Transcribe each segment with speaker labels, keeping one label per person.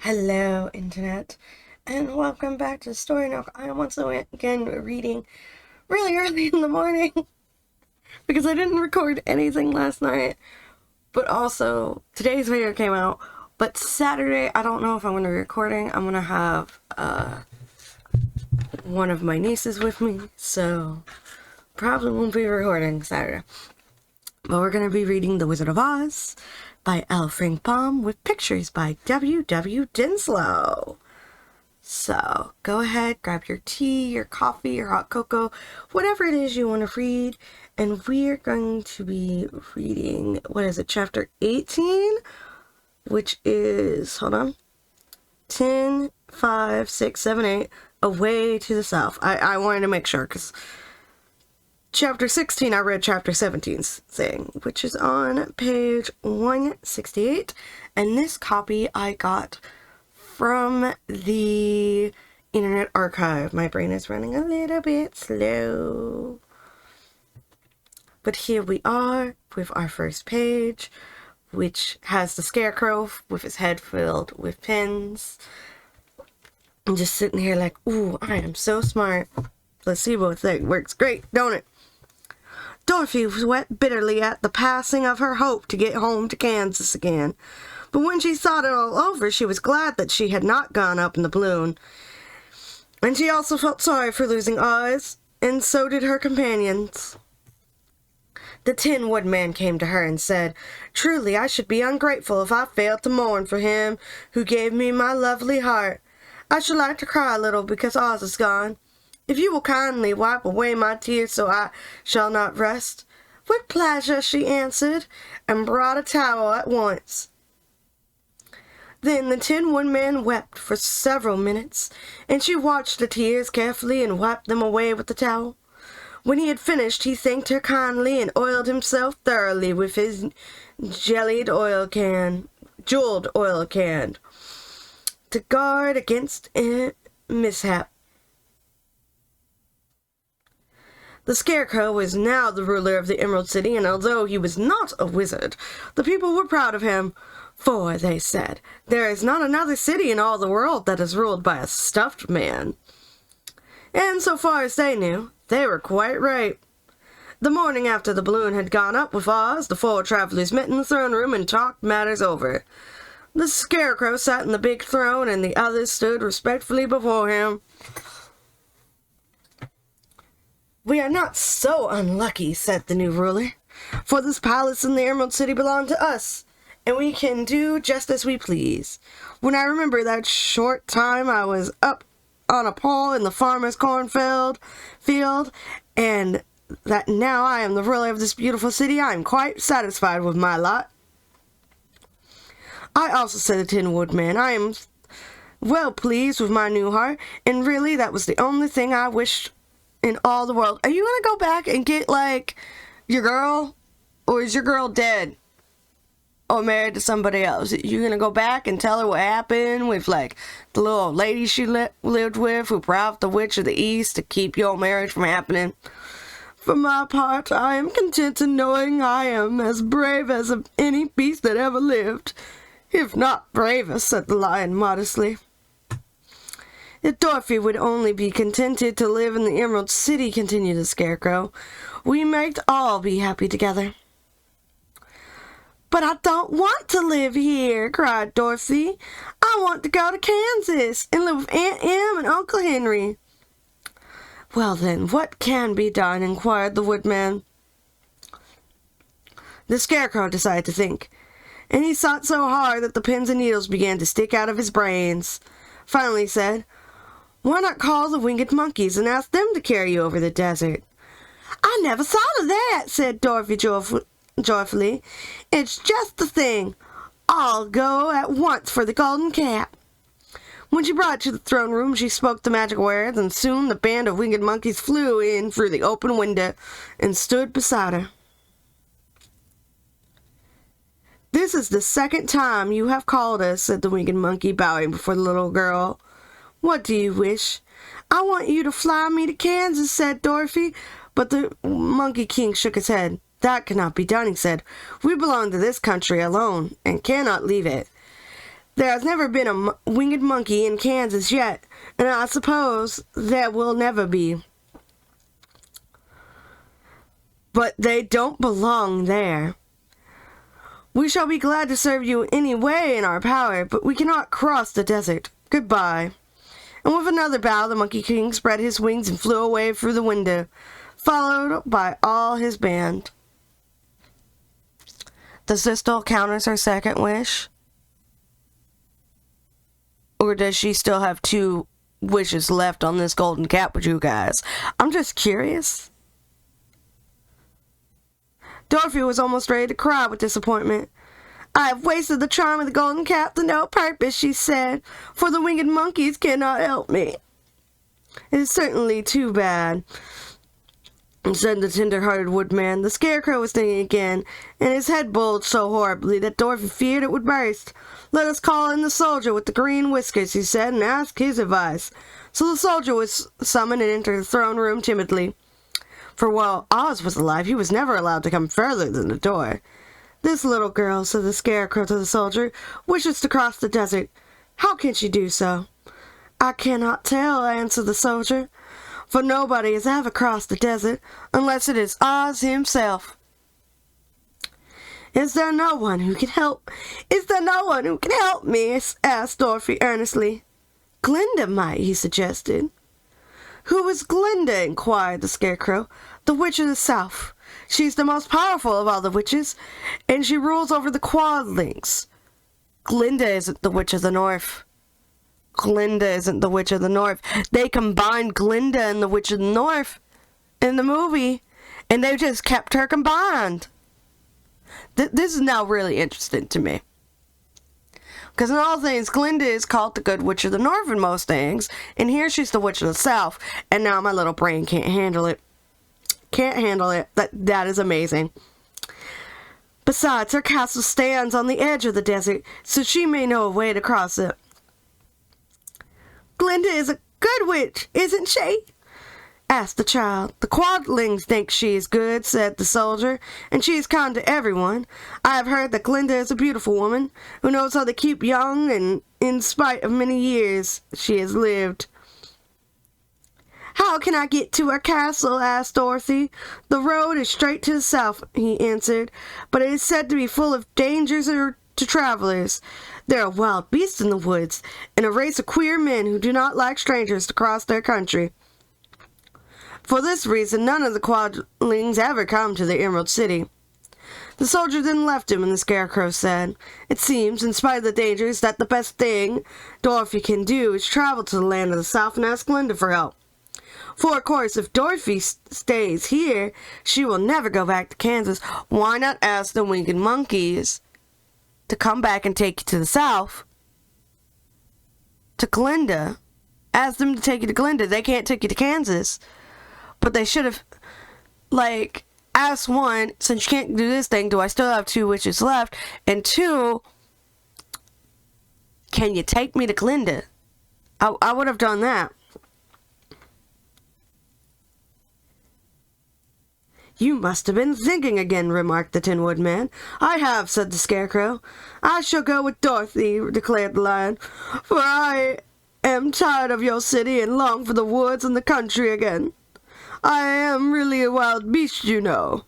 Speaker 1: Hello, Internet, and welcome back to Story Nook. I am once again reading really early in the morning because I didn't record anything last night, but also today's video came out, but Saturday, I don't know if I'm going to be recording. I'm going to have one of my nieces with me, so probably won't be recording Saturday. But we're going to be reading The Wizard of Oz by L. Frank Baum with pictures by W.W. Dinslow. So go ahead, grab your tea, your coffee, your hot cocoa, whatever it is you want to read, and we're going to be reading, chapter 18, which is, 10, 5, 6, 7, 8, Away to the South. I wanted to make sure, because Chapter 16, I read Chapter 17's thing, which is on page 168, and this copy I got from the Internet Archive. My brain is running a little bit slow. But here we are with our first page, which has the Scarecrow with his head filled with pins. I'm just sitting here like, ooh, I am so smart. Placebo thing works great, don't it? Dorothy wept bitterly at the passing of her hope to get home to Kansas again. But when she thought it all over, she was glad that she had not gone up in the balloon. And she also felt sorry for losing Oz, and so did her companions. The Tin Woodman came to her and said, "Truly, I should be ungrateful if I failed to mourn for him who gave me my lovely heart. I should like to cry a little because Oz is gone. If you will kindly wipe away my tears so I shall not rest." "With pleasure," she answered, and brought a towel at once. Then the Tin Woodman wept for several minutes, and she watched the tears carefully and wiped them away with the towel. When he had finished, he thanked her kindly and oiled himself thoroughly with his jeweled oil can to guard against a mishap. The Scarecrow was now the ruler of the Emerald City, and although he was not a wizard, the people were proud of him. For, they said, there is not another city in all the world that is ruled by a stuffed man. And so far as they knew, they were quite right. The morning after the balloon had gone up with Oz, the four travelers met in the throne room and talked matters over. The Scarecrow sat in the big throne, and the others stood respectfully before him. "We are not so unlucky," said the new ruler, "for this palace in the Emerald City belonged to us, and we can do just as we please. When I remember that short time I was up on a pole in the farmer's cornfield, and that now I am the ruler of this beautiful city, I am quite satisfied with my lot." "I also," said the Tin Woodman, "I am well pleased with my new heart, and really that was the only thing I wished in all the world." Are you gonna go back and get, like, your girl? Or is your girl dead? Or married to somebody else? You gonna go back and tell her what happened with, like, the little old lady she lived with who bribed the Witch of the East to keep your marriage from happening? "For my part, I am content in knowing I am as brave as any beast that ever lived. If not braver," said the Lion modestly. "If Dorothy would only be contented to live in the Emerald City," continued the Scarecrow, "we might all be happy together." "But I don't want to live here," cried Dorothy. "I want to go to Kansas and live with Aunt Em and Uncle Henry." "Well then, what can be done?" inquired the Woodman. The Scarecrow decided to think, and he thought so hard that the pins and needles began to stick out of his brains. Finally he said, "Why not call the winged monkeys and ask them to carry you over the desert?" "I never thought of that," said Dorothy joyfully. "It's just the thing. I'll go at once for the golden cap." When she brought it to the throne room, she spoke the magic words, and soon the band of winged monkeys flew in through the open window and stood beside her. "This is the second time you have called us," said the winged monkey, bowing before the little girl. "What do you wish?" "I want you to fly me to Kansas," said Dorothy, but the Monkey King shook his head. "That cannot be done," he said. "We belong to this country alone, and cannot leave it. There has never been a winged monkey in Kansas yet, and I suppose there will never be. But they don't belong there. We shall be glad to serve you any way in our power, but we cannot cross the desert. Goodbye." And with another bow, the Monkey King spread his wings and flew away through the window, followed by all his band. Does this still count as her second wish? Or does she still have 2 wishes left on this golden cap with you guys? I'm just curious. Dorothy was almost ready to cry with disappointment. "I have wasted the charm of the golden cap to no purpose," she said, "for the winged monkeys cannot help me." "It is certainly too bad," said the tender-hearted woodman. The Scarecrow was thinking again, and his head bulged so horribly that Dorothy feared it would burst. "Let us call in the soldier with the green whiskers," he said, "and ask his advice." So the soldier was summoned and entered the throne room timidly. For while Oz was alive, he was never allowed to come further than the door. "This little girl," said the Scarecrow to the soldier, "wishes to cross the desert. How can she do so?" "I cannot tell," answered the soldier, "for nobody has ever crossed the desert unless it is Oz himself." "Is there no one who can help? Is there no one who can help me?" asked Dorothy earnestly. "Glinda might," he suggested. "Who is Glinda?" inquired the Scarecrow. "The Witch of the South. She's the most powerful of all the witches, and she rules over the Quadlings." "Glinda isn't the Witch of the North." "Glinda isn't the Witch of the North. They combined Glinda and the Witch of the North in the movie, and they just kept her combined." This is now really interesting to me. Because in all things, Glinda is called the Good Witch of the North in most things, and here she's the Witch of the South, and now my little brain can't handle it. Can't handle it. That is amazing. Besides, her castle stands on the edge of the desert, so she may know a way to cross it. "Glinda is a good witch, isn't she?" asked the child. "The Quadlings think she is good," said the soldier, "and she is kind to everyone. I have heard that Glinda is a beautiful woman, who knows how to keep young, and in spite of many years she has lived." "How can I get to her castle?" asked Dorothy. "The road is straight to the south," he answered, "but it is said to be full of dangers to travelers. There are wild beasts in the woods, and a race of queer men who do not like strangers to cross their country. For this reason, none of the Quadlings ever come to the Emerald City." The soldier then left him, and the Scarecrow said, "It seems, in spite of the dangers, that the best thing Dorothy can do is travel to the land of the South and ask Glinda for help. For, of course, if Dorothy stays here, she will never go back to Kansas. Why not ask the winged monkeys to come back and take you to the South? To Glinda. Ask them to take you to Glinda. They can't take you to Kansas. But they should have, asked one, since you can't do this thing, do I still have 2 wishes left? And 2, can you take me to Glinda? I would have done that. "You must have been thinking again," remarked the Tin Woodman. "I have," said the Scarecrow. "I shall go with Dorothy," declared the Lion, "for I am tired of your city and long for the woods and the country again. I am really a wild beast, you know.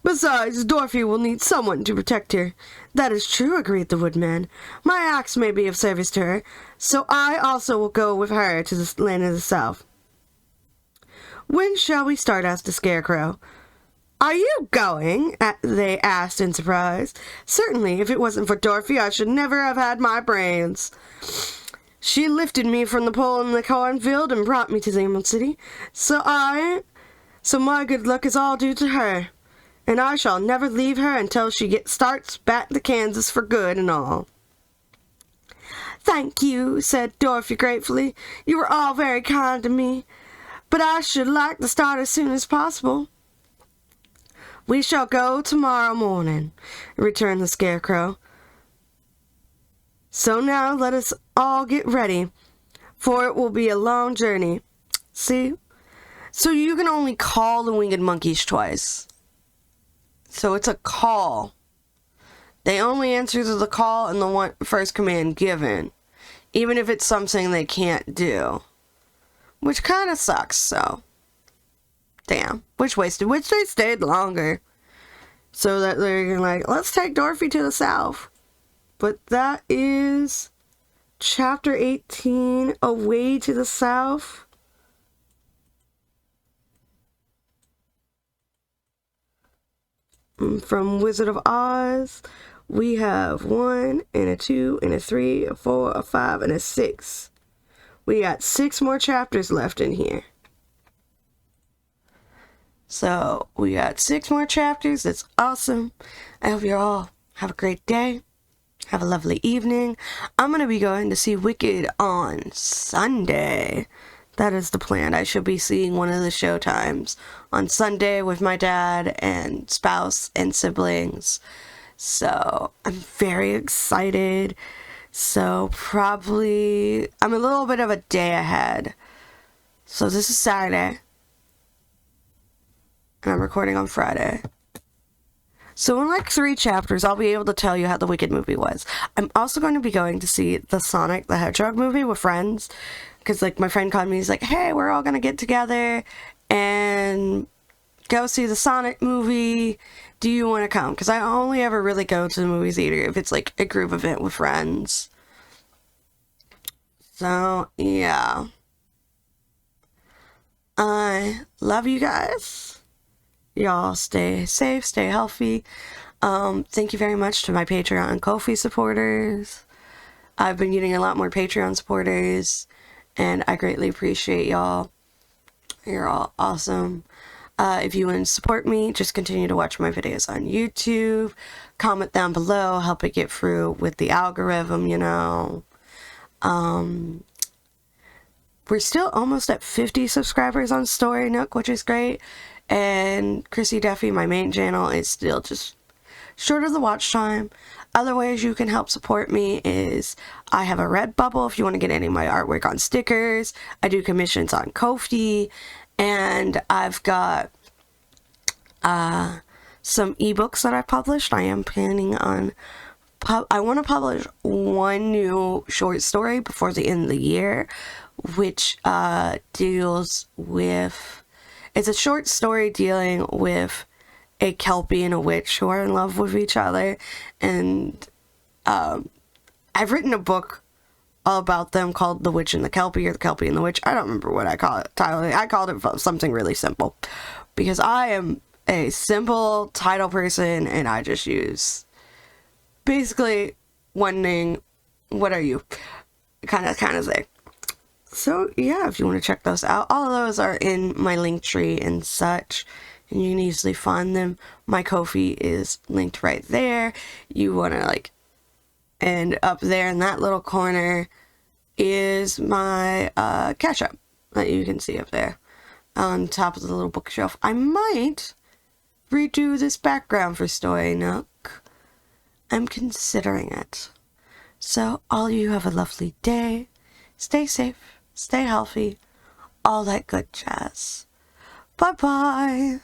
Speaker 1: Besides, Dorothy will need someone to protect her." "That is true," agreed the Woodman. "My axe may be of service to her, so I also will go with her to the land of the South." "When shall we start?" asked the Scarecrow. "Are you going?" they asked in surprise. "Certainly. If it wasn't for Dorothy, I should never have had my brains. She lifted me from the pole in the cornfield and brought me to the Emerald City, so my good luck is all due to her, and I shall never leave her until she starts back to Kansas for good and all." "Thank you," said Dorothy gratefully. "You are all very kind to me, but I should like to start as soon as possible." "We shall go tomorrow morning," returned the Scarecrow. "So now let us all get ready, for it will be a long journey." See? So you can only call the winged monkeys twice. So it's a call They only answer to the call and the first command given, even if it's something they can't do. Which kind of sucks, so. Damn. Which they stayed longer. So that they're like, let's take Dorothy to the south. But that is Chapter 18, Away to the South. From Wizard of Oz, we have 1 and a 2 and a 3, a 4, a 5, and a 6. We got 6 more chapters left in here. So, we got 6 more chapters. That's awesome. I hope you all have a great day. Have a lovely evening. I'm going to be going to see Wicked on Sunday. That is the plan. I should be seeing one of the showtimes on Sunday with my dad and spouse and siblings. So, I'm very excited. So, probably, I'm a little bit of a day ahead. So, this is Saturday. And I'm recording on Friday. So in like 3 chapters, I'll be able to tell you how the Wicked movie was. I'm also going to be going to see the Sonic the Hedgehog movie with friends. Because like my friend called me, he's like, hey, we're all going to get together and go see the Sonic movie. Do you want to come? Because I only ever really go to the movie theater if it's like a group event with friends. So, yeah. I love you guys. Y'all stay safe, stay healthy. Thank you very much to my Patreon and Ko-fi supporters. I've been getting a lot more Patreon supporters, and I greatly appreciate y'all. You're all awesome. If you want to support me, just continue to watch my videos on YouTube. Comment down below, help it get through with the algorithm, you know. We're still almost at 50 subscribers on Story Nook, which is great. And KrissieDeathy, my main channel, is still just short of the watch time. Other ways you can help support me is I have a Redbubble if you want to get any of my artwork on stickers. I do commissions on Ko-fi. And I've got some ebooks that I published. I am planning on... I want to publish 1 new short story before the end of the year, which deals with... It's a short story dealing with a Kelpie and a witch who are in love with each other. And I've written a book all about them called The Witch and the Kelpie, or The Kelpie and the Witch. I don't remember what I call it. I called it something really simple. Because I am a simple title person, and I just use basically one name, what are you, kind of thing. So, yeah, if you want to check those out, all of those are in my link tree and such, and you can easily find them. My Ko-fi is linked right there. You want to, like, and up there in that little corner is my Cash App that you can see up there on top of the little bookshelf. I might redo this background for Story Nook. I'm considering it. So, all you have a lovely day. Stay safe. Stay healthy, all that good jazz. Bye-bye.